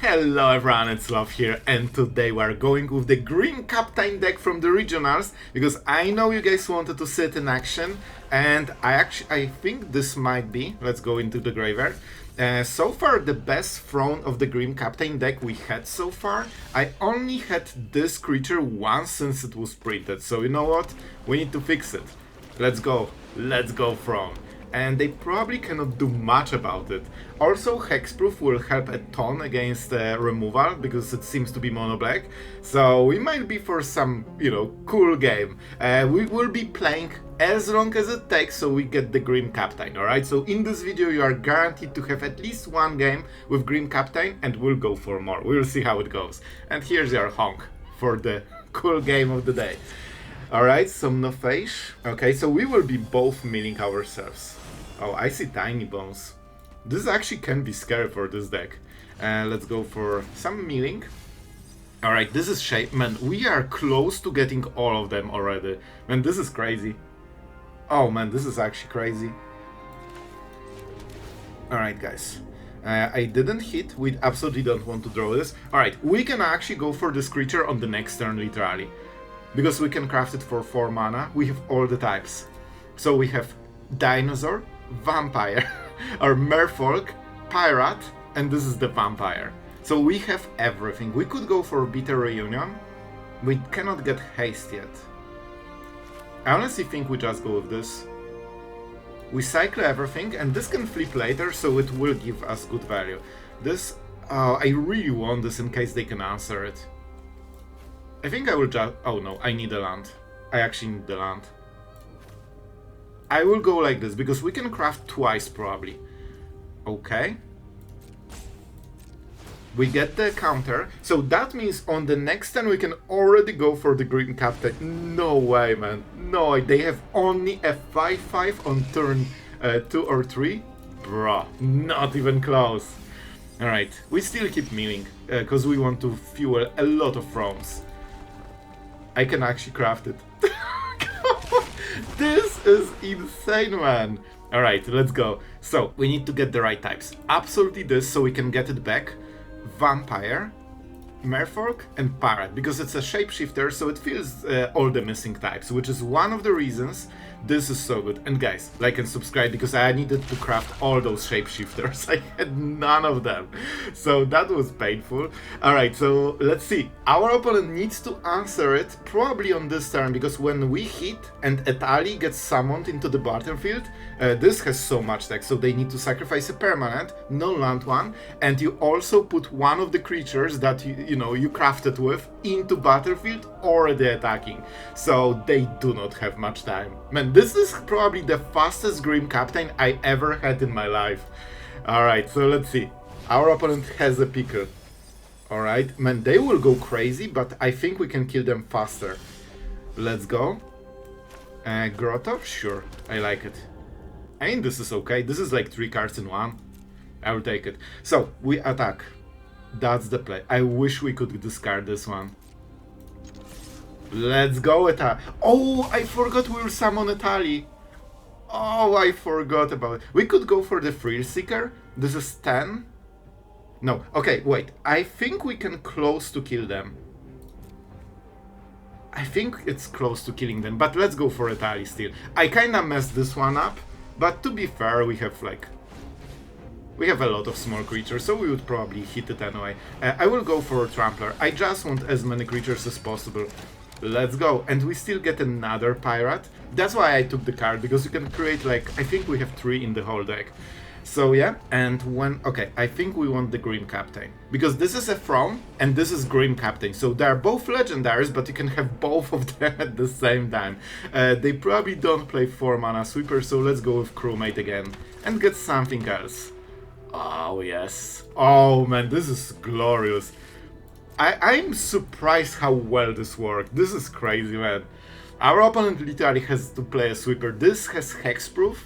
Hello everyone, it's Sloth here, and today we're going with the Green Captain deck from the regionals, because I know you guys wanted to see it in action, and I think this might be, let's go into the graveyard. So far the best throne of the Green Captain deck we had so far. I only had this creature once since it was printed, so you know what? We need to fix it. Let's go throne. And they probably cannot do much about it. Also, Hexproof will help a ton against removal, because it seems to be mono-black. So we might be for some, cool game. We will be playing as long as it takes so we get the Green Captain, alright? So in this video you are guaranteed to have at least one game with Green Captain, and we'll go for more. We'll see how it goes. And here's your honk for the cool game of the day. Alright, some no face. Okay, so we will be both milling ourselves. Oh, I see tiny bones. This actually can be scary for this deck. Let's go for some milling. Alright, this is shape. Man, we are close to getting all of them already. Man, this is crazy. Oh man, this is actually crazy. Alright guys. I didn't hit. We absolutely don't want to draw this. Alright, we can actually go for this creature on the next turn literally. Because we can craft it for 4 mana. We have all the types. So we have Dinosaur, Vampire, or Merfolk, Pirate, and this is the Vampire. So we have everything. We could go for Bitter Reunion. We cannot get Haste yet. I honestly think we just go with this. We cycle everything, and this can flip later, so it will give us good value. This, I really want this in case they can answer it. I think I will just... Oh no, I need a land. I actually need the land. I will go like this, because we can craft twice probably. Okay. We get the counter, so that means on the next turn we can already go for the Green Captain. No way, man. No way. They have only a 5/5 on turn 2 or 3. Bruh, not even close. Alright, we still keep milling, because we want to fuel a lot of thrones. I can actually craft it. This is insane, man. Alright, let's go. So, we need to get the right types. Absolutely this, so we can get it back. Vampire, Merfolk, and Pirate, because it's a shapeshifter, so it fills all the missing types, which is one of the reasons this is so good. And guys, like and subscribe, because I needed to craft all those shapeshifters. I had none of them, so that was painful. Alright, so let's see. Our opponent needs to answer it probably on this turn, because when we hit and Etali gets summoned into the battlefield, this has so much text, so they need to sacrifice a permanent, non-land one, and you also put one of the creatures that you crafted with into battlefield already attacking. So they do not have much time. Man, this is probably the fastest Green Captain I ever had in my life. Alright, so let's see. Our opponent has a pickle. Alright, man, they will go crazy, but I think we can kill them faster. Let's go. Grotto? Sure, I like it. I mean, this is okay. This is like 3 cards in one. I will take it. So, we attack. That's the play. I wish we could discard this one. Let's go, Etali. Oh, I forgot we will summon Etali. Oh, I forgot about it. We could go for the Thrillseeker. This is 10. No, okay, wait. I think we can close to kill them. I think it's close to killing them, but let's go for Etali still. I kinda messed this one up, but to be fair, we have a lot of small creatures, so we would probably hit it anyway. I will go for a Trampler. I just want as many creatures as possible. Let's go. And we still get another Pirate. That's why I took the card, because you can create I think we have 3 in the whole deck. So yeah, and okay, I think we want the Green Captain. Because this is a throne, and this is Green Captain. So they're both legendaries, but you can have both of them at the same time. They probably don't play 4 mana sweeper, so let's go with Crewmate again. And get something else. Oh yes. Oh man, this is glorious. I'm surprised how well this worked. This is crazy, man. Our opponent literally has to play a sweeper. This has hexproof,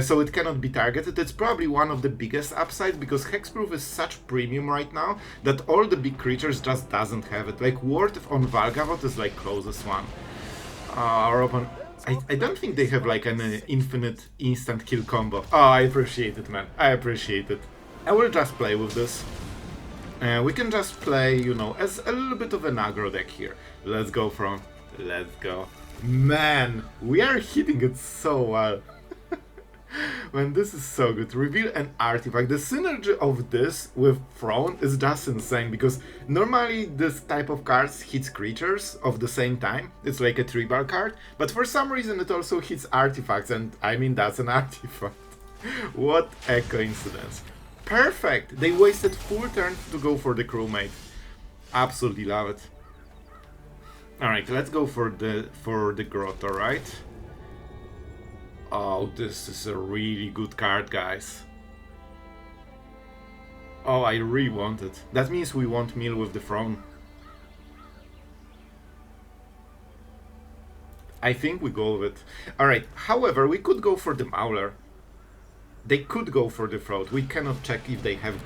so it cannot be targeted. It's probably one of the biggest upsides, because hexproof is such premium right now that all the big creatures just doesn't have it. Like Ward on Valgavoth is like closest one. Our opponent... I don't think they have like an infinite instant kill combo. Oh, I appreciate it, man. I appreciate it. I will just play with this. We can just play, you know, as a little bit of an aggro deck here. Let's go. Man, we are hitting it so well. Man, this is so good. Reveal an artifact. The synergy of this with Throne is just insane, because normally this type of cards hits creatures of the same time. It's like a tribal card, but for some reason it also hits artifacts, and I mean, that's an artifact. What a coincidence. Perfect! They wasted full turn to go for the crewmate. Absolutely love it. Alright, let's go for the grotto, right? Oh, this is a really good card, guys. Oh, I really want it. That means we won't mill with the throne. I think we go with it. Alright, however, we could go for the Mauler. They could go for the throat. We cannot check if they have,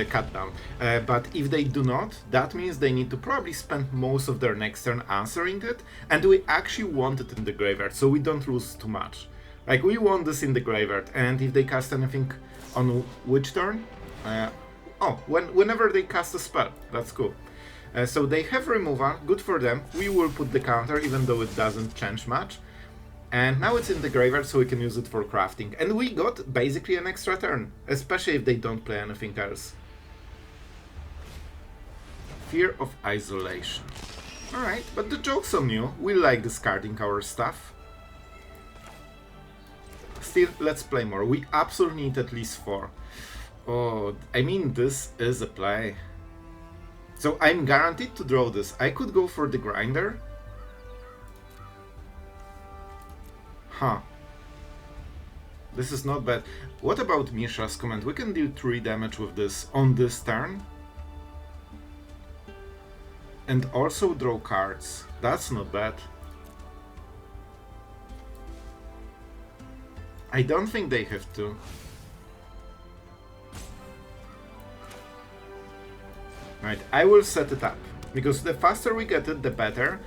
cut down. But if they do not, that means they need to probably spend most of their next turn answering it. And we actually want it in the graveyard, so we don't lose too much. Like, we want this in the graveyard, and if they cast anything on which turn? Whenever they cast a spell. That's cool. So they have removal, good for them. We will put the counter, even though it doesn't change much. And now it's in the graveyard, so we can use it for crafting. And we got basically an extra turn, especially if they don't play anything else. Fear of isolation. Alright, but the joke's on you. We like discarding our stuff. Still, let's play more. We absolutely need at least 4. Oh, I mean, this is a play. So I'm guaranteed to draw this. I could go for the grinder. Huh. This is not bad. What about Mishra's command? We can deal 3 damage with this on this turn. And also draw cards. That's not bad. I don't think they have to. Right, I will set it up, because the faster we get it, the better.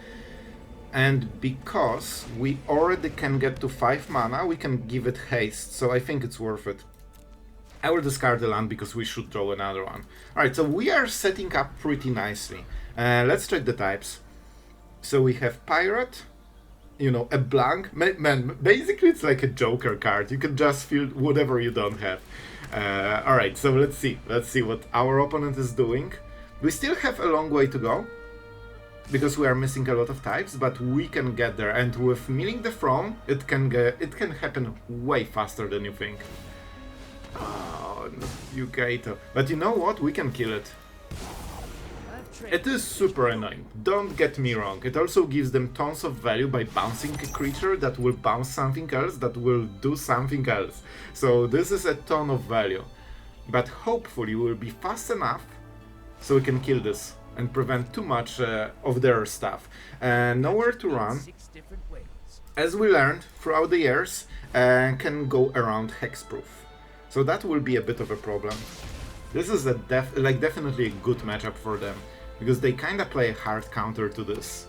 And because we already can get to 5 mana, we can give it haste, so I think it's worth it. I will discard the land because we should draw another one. Alright, so we are setting up pretty nicely. Let's check the types. So we have Pirate, you know, a blank. Man, basically it's like a Joker card. You can just fill whatever you don't have. Alright, so let's see. Let's see what our opponent is doing. We still have a long way to go, because we are missing a lot of types, but we can get there. And with milling the throne, it can happen way faster than you think. Oh, you Ghalta. But you know what? We can kill it. It is super annoying, don't get me wrong. It also gives them tons of value by bouncing a creature that will bounce something else, that will do something else. So this is a ton of value. But hopefully we'll be fast enough so we can kill this and prevent too much of their stuff. Nowhere to run. As we learned throughout the years, can go around hexproof. So that will be a bit of a problem. This is a definitely a good matchup for them, because they kinda play a hard counter to this.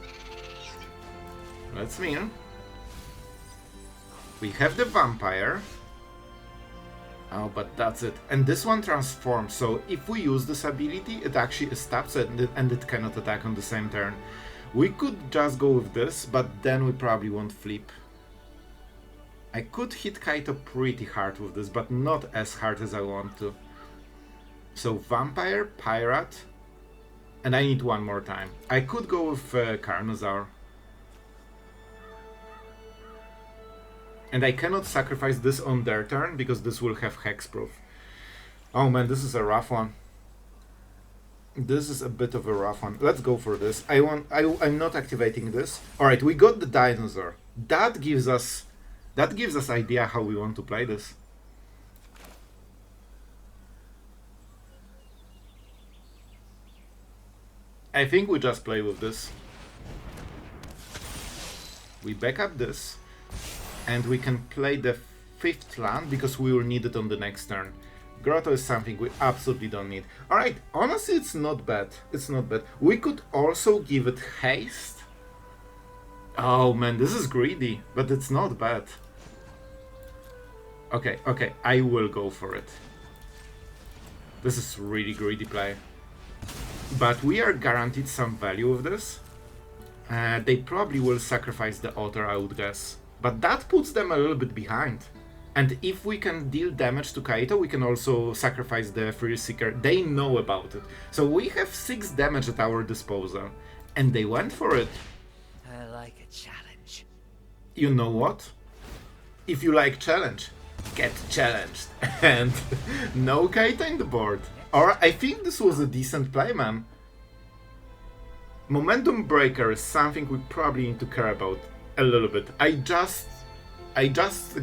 Let's mill. We have the vampire. Oh, but that's it. And this one transforms, so if we use this ability, it actually stops it and it cannot attack on the same turn. We could just go with this, but then we probably won't flip. I could hit Kaito pretty hard with this, but not as hard as I want to. So vampire, pirate, and I need one more time. I could go with Carnosaur. And I cannot sacrifice this on their turn, because this will have hexproof. Oh man, this is a rough one. This is a bit of a rough one. Let's go for this. I'm not activating this. Alright, we got the dinosaur. That gives us idea how we want to play this. I think we just play with this. We back up this. And we can play the 5th land, because we will need it on the next turn. Grotto is something we absolutely don't need. Alright, honestly it's not bad. It's not bad. We could also give it haste. Oh man, this is greedy, but it's not bad. Okay, I will go for it. This is really greedy play. But we are guaranteed some value with this. They probably will sacrifice the Otter, I would guess. But that puts them a little bit behind. And if we can deal damage to Kaito, we can also sacrifice the Thrillseeker. They know about it. So we have 6 damage at our disposal. And they went for it. I like a challenge. You know what? If you like challenge, get challenged. And no Kaito in the board. Or I think this was a decent play, man. Momentum breaker is something we probably need to care about a little bit. I just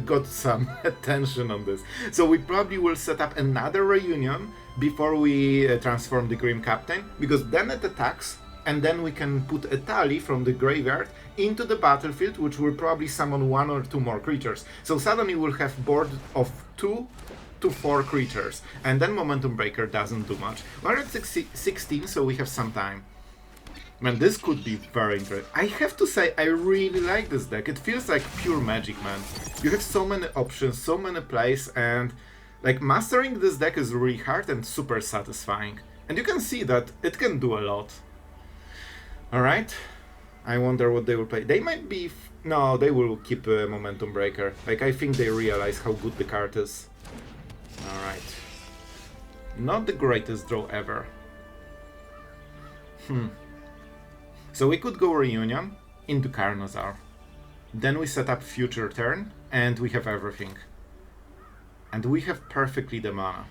got some attention on this. So we probably will set up another reunion before we transform the Grim Captain, because then it attacks, and then we can put Etali from the graveyard into the battlefield, which will probably summon 1 or 2 more creatures. So suddenly we'll have board of 2 to 4 creatures, and then Momentum Breaker doesn't do much. We're at 16, so we have some time. Man, this could be very interesting. I have to say, I really like this deck. It feels like pure magic, man. You have so many options, so many plays, and like mastering this deck is really hard and super satisfying. And you can see that it can do a lot. Alright, I wonder what they will play. They might be... No, they will keep a Momentum Breaker. Like, I think they realize how good the card is. Alright. Not the greatest draw ever. So we could go Reunion into Carnosaur. Then we set up future turn, and we have everything. And we have perfectly the mana.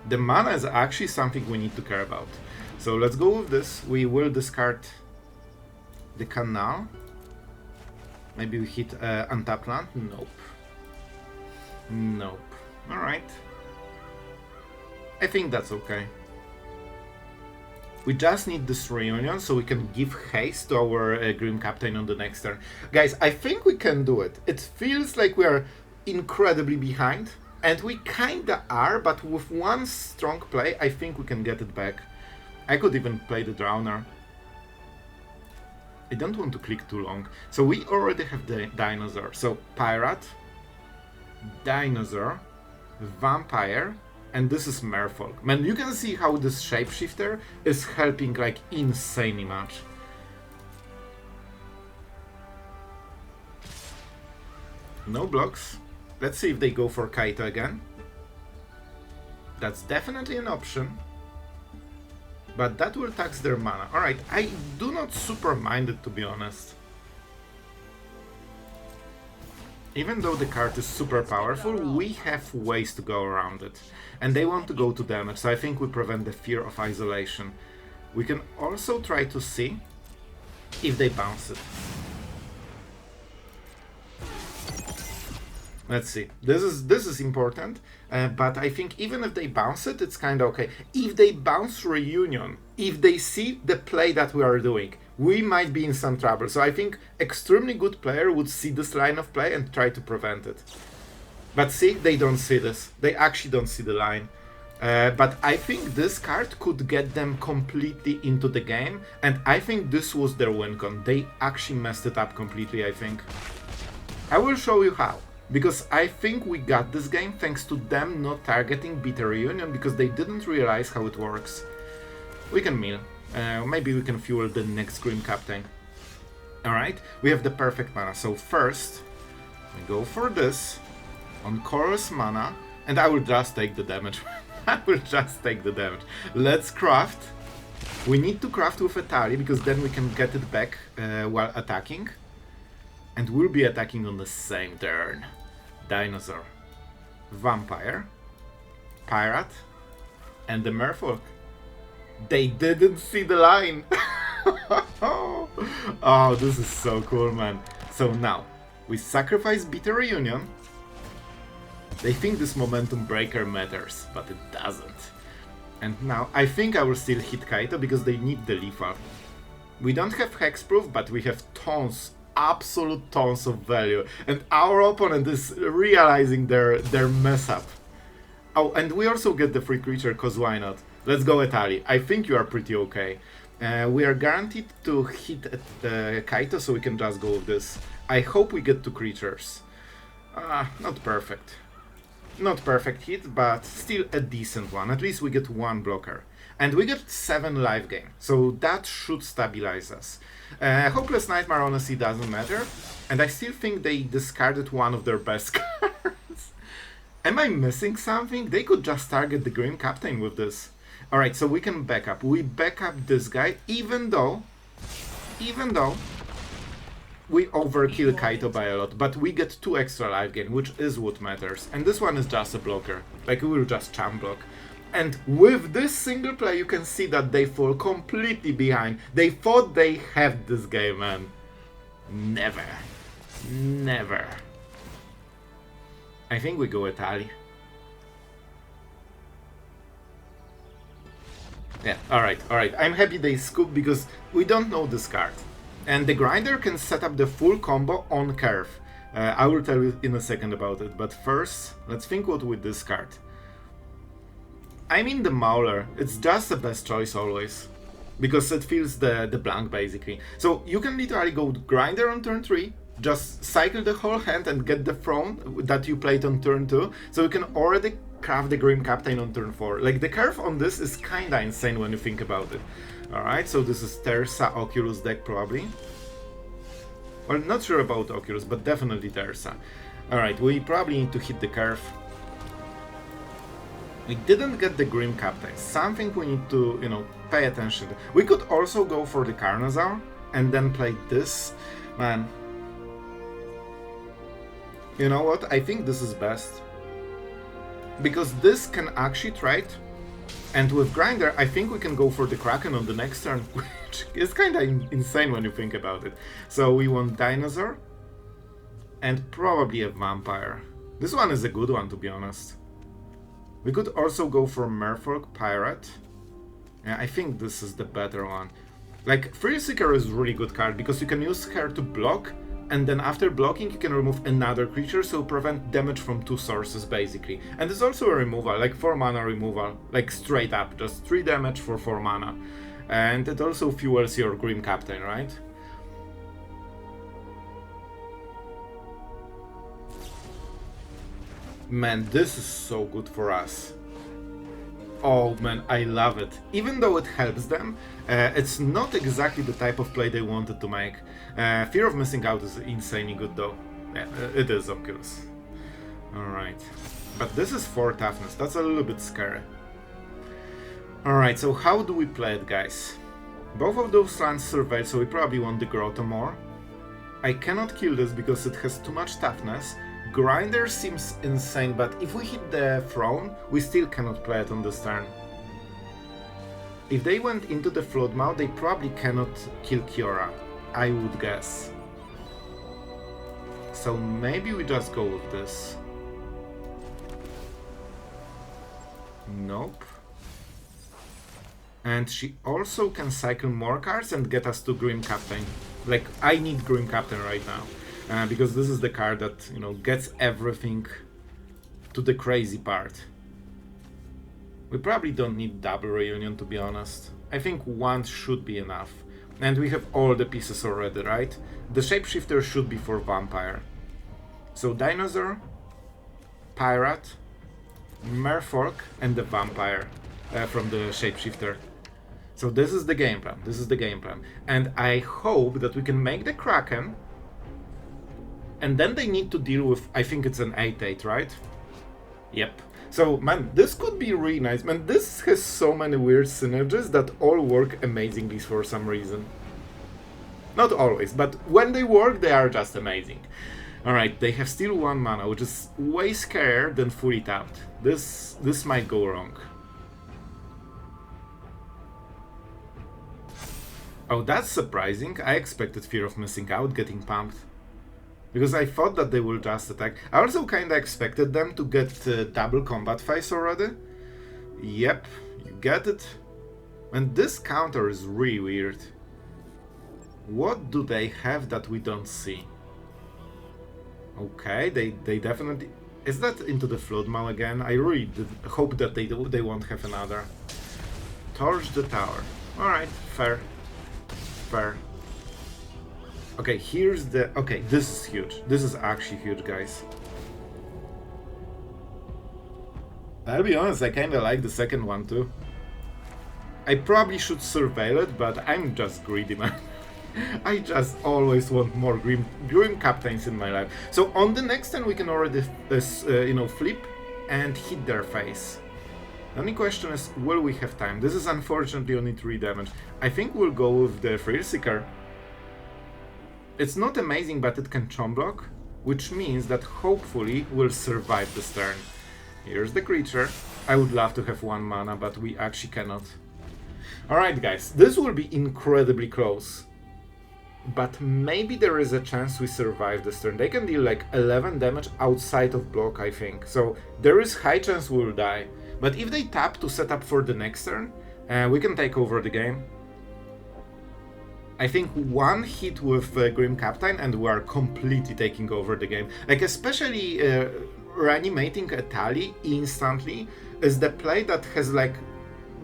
The mana is actually something we need to care about. So let's go with this. We will discard the Canal. Maybe we hit Untapped Land? Nope. Nope. Alright. I think that's okay. We just need this reunion so we can give haste to our Grim Captain on the next turn. Guys, I think we can do it. It feels like we are incredibly behind, and we kinda are, but with one strong play, I think we can get it back. I could even play the Drowner. I don't want to click too long. So we already have the Dinosaur. So Pirate, Dinosaur, Vampire, and this is Merfolk. Man, you can see how this Shapeshifter is helping like insanely much. No blocks. Let's see if they go for Kaito again. That's definitely an option. But that will tax their mana. Alright, I do not super mind it, to be honest. Even though the card is super powerful, we have ways to go around it. And they want to go to damage, so I think we prevent the fear of isolation. We can also try to see if they bounce it. Let's see. This is important, but I think even if they bounce it, it's kind of okay. If they bounce Reunion, if they see the play that we are doing, we might be in some trouble. So I think extremely good player would see this line of play and try to prevent it. But see, they don't see this. They actually don't see the line. But I think this card could get them completely into the game, and I think this was their win con. They actually messed it up completely, I think. I will show you how. Because I think we got this game thanks to them not targeting Bitter Reunion, because they didn't realize how it works. We can mill. Maybe we can fuel the next Grim Captain. Alright, we have the perfect mana. So first, we go for this on Chorus mana, and I will just take the damage. I will just take the damage. Let's craft. We need to craft with Etali, because then we can get it back while attacking. And we'll be attacking on the same turn. Dinosaur, Vampire, Pirate, and the Merfolk. They didn't see the line! Oh, this is so cool, man. So now, we sacrifice Bitter Reunion. They think this Momentum Breaker matters, but it doesn't. And now, I think I will still hit Kaito because they need the lethal. We don't have Hexproof, but we have tons, absolute tons of value, and our opponent is realizing their mess up. Oh, and we also get the free creature, cause why not? Let's go Etali. I think you are pretty okay. We are guaranteed to hit Kaito, so we can just go with this. I hope we get 2 creatures. Not perfect. Not perfect hit, but still a decent one. At least we get one blocker. And we get 7 life gain, so that should stabilize us. Hopeless Nightmare honestly doesn't matter, and I still think they discarded one of their best cards. Am I missing something? They could just target the Grim Captain with this. Alright, so we can back up. We back up this guy, even though we overkill Kaito by a lot, but we get 2 extra life gain, which is what matters. And this one is just a blocker, like we will just champ block. And with this single play, you can see that they fall completely behind. They thought they had this game, man. Never. Never. I think we go Etali. Yeah, alright. I'm happy they scoop because we don't know this card. And the grinder can set up the full combo on curve. I will tell you in a second about it, but first, let's think what with this card. I mean the Mauler, it's just the best choice always. Because it fills the blank basically. So you can literally go grinder on turn 3, just cycle the whole hand and get the throne that you played on turn 2. So you can already craft the Grim Captain on turn 4. Like the curve on this is kinda insane when you think about it. Alright, so this is Tersa Oculus deck probably. Well, not sure about Oculus, but definitely Tersa. Alright, we probably need to hit the curve. We didn't get the Grim Captain, something we need to, pay attention to. We could also go for the Carnosaur and then play this. Man. You know what? I think this is best. Because this can actually trade. And with Grinder, I think we can go for the Kraken on the next turn, which is kinda insane when you think about it. So we want Dinosaur and probably a Vampire. This one is a good one, to be honest. We could also go for Merfolk Pirate. Yeah, I think this is the better one. Like, Thrillseeker is a really good card because you can use her to block, and then after blocking you can remove another creature, so prevent damage from 2 sources basically. And it's also a removal, like 4 mana removal, like straight up, just 3 damage for 4 mana. And it also fuels your Grim Captain, right? Man, this is so good for us. Oh man, I love it. Even though it helps them, it's not exactly the type of play they wanted to make. Fear of Missing Out is insanely good though. Yeah, it is Oculus. Alright. But this is 4 toughness, that's a little bit scary. Alright, so how do we play it, guys? Both of those lands surveyed, so we probably want the Grotto more. I cannot kill this because it has too much toughness. Grinder seems insane, but if we hit the throne, we still cannot play it on this turn. If they went into the Floodmouth, they probably cannot kill Kiora, I would guess. So maybe we just go with this. Nope. And she also can cycle more cards and get us to Grim Captain. Like, I need Grim Captain right now. Because this is the card that, gets everything to the crazy part. We probably don't need double reunion, to be honest. I think 1 should be enough. And we have all the pieces already, right? The Shapeshifter should be for Vampire. So Dinosaur, Pirate, Merfolk, and the Vampire from the Shapeshifter. So this is the game plan. And I hope that we can make the Kraken. And then they need to deal with, I think it's an 8/8, right? Yep. So, man, this could be really nice. Man, this has so many weird synergies that all work amazingly for some reason. Not always, but when they work, they are just amazing. Alright, they have still 1 mana, which is way scarier than fully tapped. This might go wrong. Oh, that's surprising. I expected Fear of Missing Out getting pumped. Because I thought that they will just attack. I also kinda expected them to get double combat phase already. Yep, you get it. And this counter is really weird. What do they have that we don't see? Okay, they definitely... Is that into the Floodmaw again? I really hope that they won't have another. Torch the tower. Alright, fair. Fair. Okay, here's the... Okay, this is huge. This is actually huge, guys. I'll be honest, I kinda like the second one too. I probably should surveil it, but I'm just greedy, man. I just always want more Grim Captains in my life. So on the next turn we can already, flip and hit their face. The only question is, will we have time? This is unfortunately only 3 damage. I think we'll go with the Thrillseeker. It's not amazing, but it can chomp block, which means that hopefully we'll survive this turn. Here's the creature. I would love to have 1 mana, but we actually cannot. Alright guys, this will be incredibly close. But maybe there is a chance we survive this turn. They can deal like 11 damage outside of block, I think. So there is high chance we'll die. But if they tap to set up for the next turn, we can take over the game. I think 1 hit with Grim Captain and we are completely taking over the game. Like especially reanimating Etali instantly is the play that has like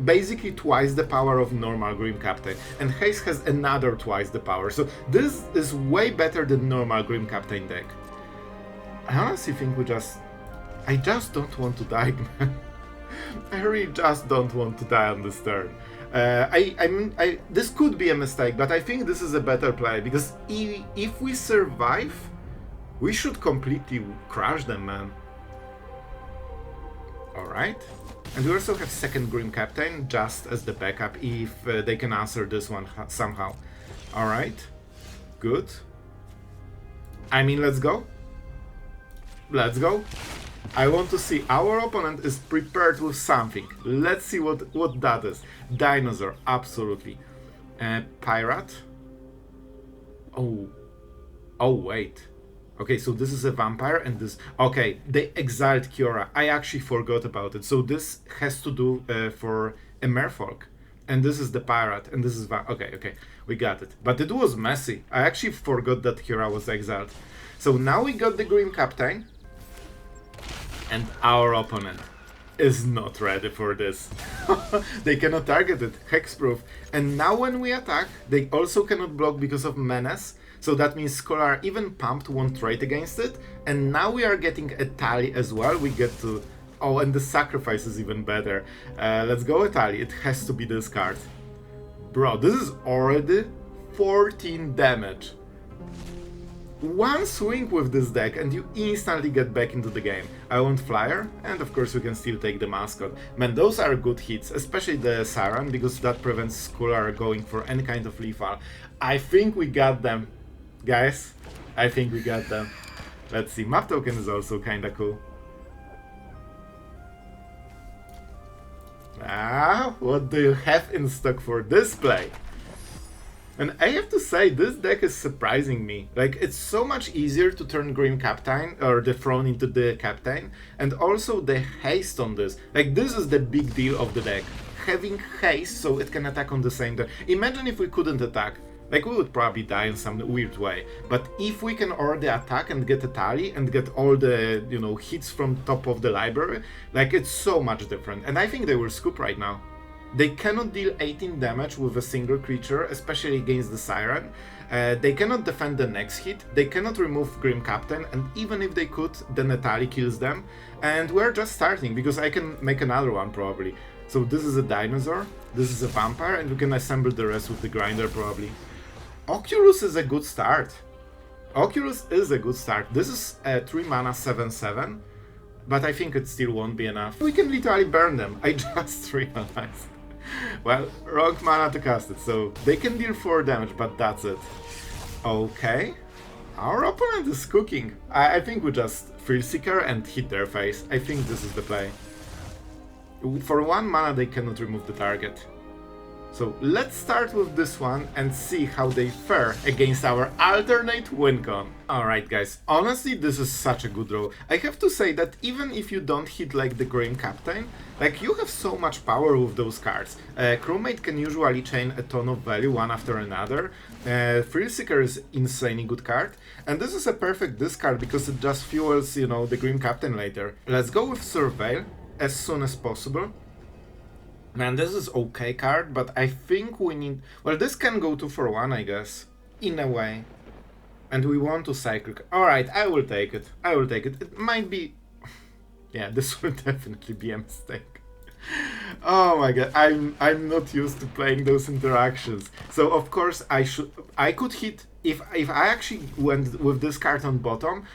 basically twice the power of normal Grim Captain, and Haste has another twice the power, so this is way better than normal Grim Captain deck. I honestly think I just don't want to die, man. I really just don't want to die on this turn. This could be a mistake, but I think this is a better play, because if we survive, we should completely crush them, man. Alright. And we also have second Grim Captain, just as the backup, if they can answer this one somehow. Alright, good. I mean, let's go. Let's go. I want to see our opponent is prepared with something. Let's see what that is. Dinosaur, absolutely. Pirate. Oh, wait. Okay, so this is a vampire and this... Okay, they exiled Kiora. I actually forgot about it. So this has to do for a merfolk. And this is the pirate, and this is... Okay, we got it. But it was messy. I actually forgot that Kiora was exiled. So now we got the Grim Captain. And our opponent is not ready for this. They cannot target it, hexproof. And now when we attack, they also cannot block because of menace. So that means Scholar, even pumped, won't trade against it. And now we are getting Etali as well. We get to... Oh, and the sacrifice is even better. Let's go Etali. It has to be this card. Bro, this is already 14 damage. One swing with this deck and you instantly get back into the game. I want Flyer, and of course we can still take the Mascot. Man, those are good hits, especially the Siren, because that prevents Scholar going for any kind of lethal. I think we got them. Guys, I think we got them. Let's see, map token is also kinda cool. What do you have in stock for this play? And I have to say, this deck is surprising me. Like, it's so much easier to turn Grim Captain, or the Throne into the Captain, and also the haste on this. Like, this is the big deal of the deck. Having haste so it can attack on the same turn. Imagine if we couldn't attack. Like, we would probably die in some weird way. But if we can already attack and get Etali and get all the, hits from top of the library, like, it's so much different. And I think they will scoop right now. They cannot deal 18 damage with a single creature, especially against the Siren. They cannot defend the next hit, they cannot remove Grim Captain, and even if they could, then Etali kills them. And we're just starting, because I can make another one probably. So this is a dinosaur, this is a vampire, and we can assemble the rest with the grinder probably. Oculus is a good start. Oculus is a good start. This is a 3 mana 7/7, but I think it still won't be enough. We can literally burn them, I just realized. Well, wrong mana to cast it, so they can deal 4 damage, but that's it. Okay, our opponent is cooking. I think we just Thrillseeker and hit their face. I think this is the play. For 1 mana they cannot remove the target. So let's start with this one and see how they fare against our alternate win con. Alright guys, honestly this is such a good draw. I have to say that even if you don't hit like the Grim Captain, like you have so much power with those cards. Crewmate can usually chain a ton of value one after another. Thrillseeker is insanely good card. And this is a perfect discard because it just fuels, the Grim Captain later. Let's go with Surveil as soon as possible. Man, this is okay card, but I think we need... Well, this can go 2 for 1, I guess. In a way. And we want to cycle... Alright, I will take it. I will take it. It might be... Yeah, this will definitely be a mistake. Oh my god, I'm not used to playing those interactions. So of course I could hit if I actually went with this card on bottom,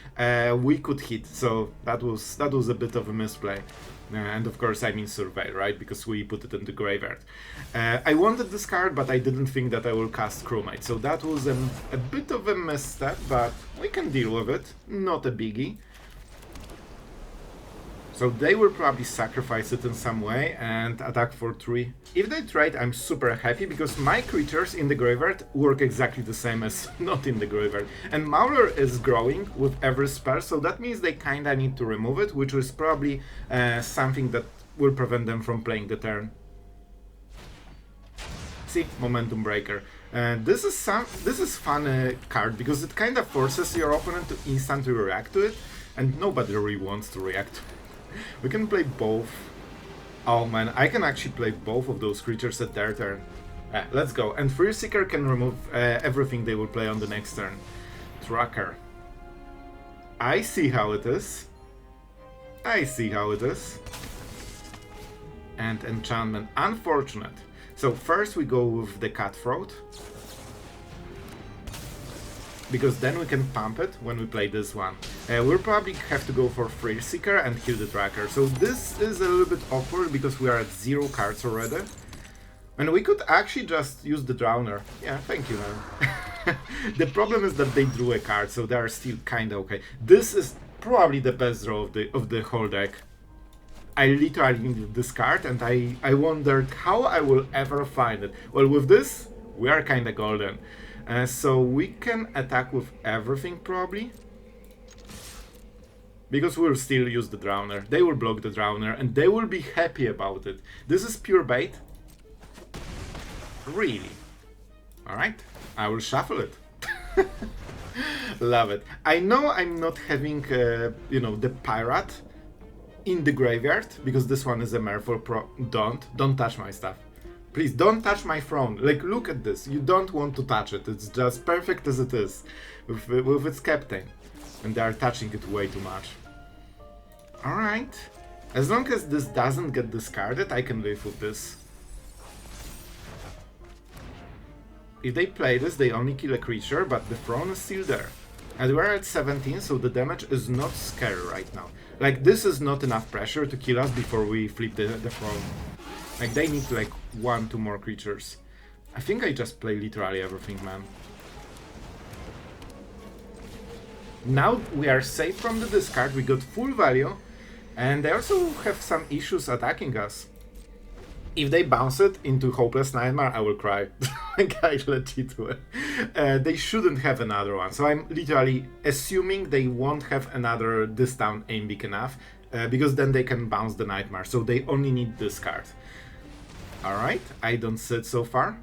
we could hit. So that was a bit of a misplay. And of course I mean Survey, right? Because we put it in the graveyard. I wanted this card, but I didn't think that I will cast Crewmate. So that was a bit of a misstep, but we can deal with it. Not a biggie. So they will probably sacrifice it in some way and attack for 3. If they trade, I'm super happy because my creatures in the graveyard work exactly the same as not in the graveyard. And Mauler is growing with every spell, so that means they kinda need to remove it, which is probably something that will prevent them from playing the turn. See, Momentum Breaker. This is fun card because it kinda forces your opponent to instantly react to it, and nobody really wants to react to it. We can play both. Oh man, I can actually play both of those creatures at their turn. Let's go. And Thrillseeker can remove everything they will play on the next turn. Tracker. I see how it is. I see how it is. And Enchantment. Unfortunate. So first we go with the Cutthroat. Because then we can pump it when we play this one. We'll probably have to go for Thrillseeker and kill the tracker. So this is a little bit awkward because we are at 0 cards already. And we could actually just use the Drowner. Yeah, thank you, man. The problem is that they drew a card, so they are still kinda okay. This is probably the best draw of the whole deck. I literally needed this card and I wondered how I will ever find it. Well, with this, we are kinda golden. So we can attack with everything probably. Because we'll still use the Drowner. They will block the Drowner and they will be happy about it. This is pure bait. Really? Alright, I will shuffle it. Love it. I know I'm not having, you know, the Pirate in the graveyard because this one is a Merfolk Pro. Don't touch my stuff. Please don't touch my throne. Like, look at this. You don't want to touch it. It's just perfect as it is with its captain. And they are touching it way too much. Alright. As long as this doesn't get discarded, I can live with this. If they play this, they only kill a creature, but the throne is still there. And we're at 17, so the damage is not scary right now. Like, this is not enough pressure to kill us before we flip the throne. Like, they need like 1-2 more creatures. I think I just play literally everything, man. Now we are safe from the discard, we got full value. And they also have some issues attacking us. If they bounce it into Hopeless Nightmare, I will cry. Like, I legit will. They shouldn't have another one. So I'm literally assuming they won't have another this down aim big enough. Because then they can bounce the Nightmare. So they only need this card. Alright, I don't see it so far.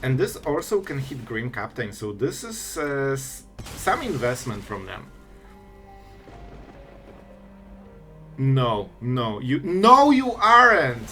And this also can hit Grim Captain. So this is some investment from them. No, you aren't!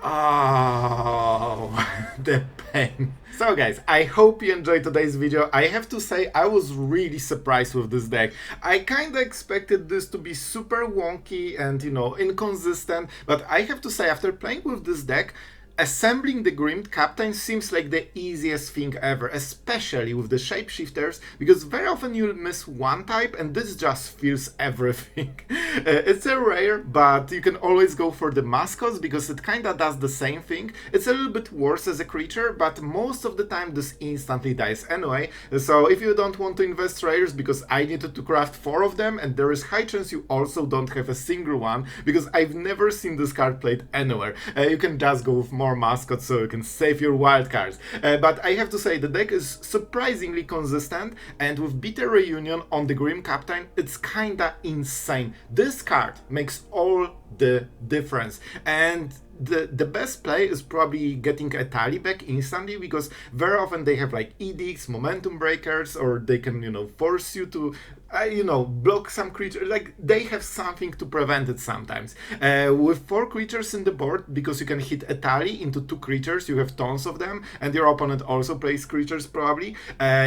Oh, the pain. So guys, I hope you enjoyed today's video. I have to say, I was really surprised with this deck. I kinda expected this to be super wonky and, you know, inconsistent, but I have to say, after playing with this deck, assembling the Grim Captain seems like the easiest thing ever, especially with the shapeshifters, because very often you'll miss one type and this just fills everything. It's a rare, but you can always go for the Mascots because it kinda does the same thing. It's a little bit worse as a creature, but most of the time this instantly dies anyway. So if you don't want to invest rares, because I needed to craft 4 of them, and there is high chance you also don't have a single one, because I've never seen this card played anywhere. You can just go with more Mascots so you can save your wildcards. But I have to say, the deck is surprisingly consistent, and with Bitter Reunion on the Grim Captain, it's kinda insane. This card makes all the difference, and the best play is probably getting Etali back instantly, because very often they have like edicts, momentum breakers, or they can, you know, force you to you know, block some creature. Like, they have something to prevent it sometimes. With 4 creatures in the board, because you can hit Etali into 2 creatures, you have tons of them, and your opponent also plays creatures probably,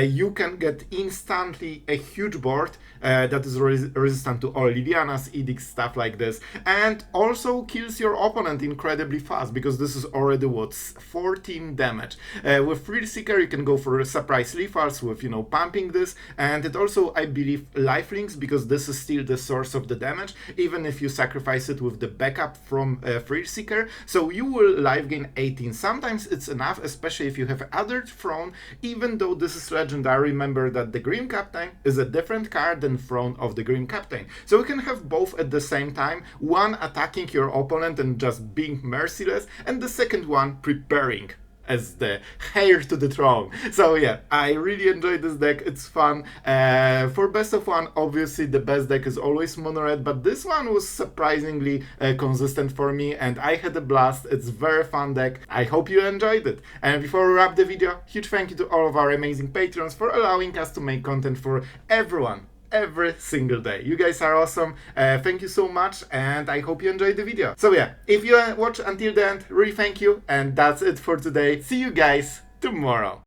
you can get instantly a huge board that is resistant to all Liliana's edicts, stuff like this, and also kills your opponent incredibly fast, because this is already what's 14 damage. With Thrillseeker you can go for surprise lethals with, you know, pumping this, and it also, I believe, lifelinks, because this is still the source of the damage, even if you sacrifice it with the backup from Thrillseeker, so you will life gain 18. Sometimes it's enough, especially if you have other Throne, even though this is legendary. Remember that the Grim Captain is a different card than Throne of the Grim Captain. So you can have both at the same time, one attacking your opponent and just being merciless, and the second one preparing as the heir to the throne. So yeah, I really enjoyed this deck, it's fun. For best of 1, obviously the best deck is always Mono Red, but this one was surprisingly consistent for me, and I had a blast. It's a very fun deck. I hope you enjoyed it. And before we wrap the video, huge thank you to all of our amazing patrons for allowing us to make content for everyone every single day. You guys are awesome. Thank you so much, and I hope you enjoyed the video. So yeah, if you watch until the end, really thank you, and that's it for today. See you guys tomorrow.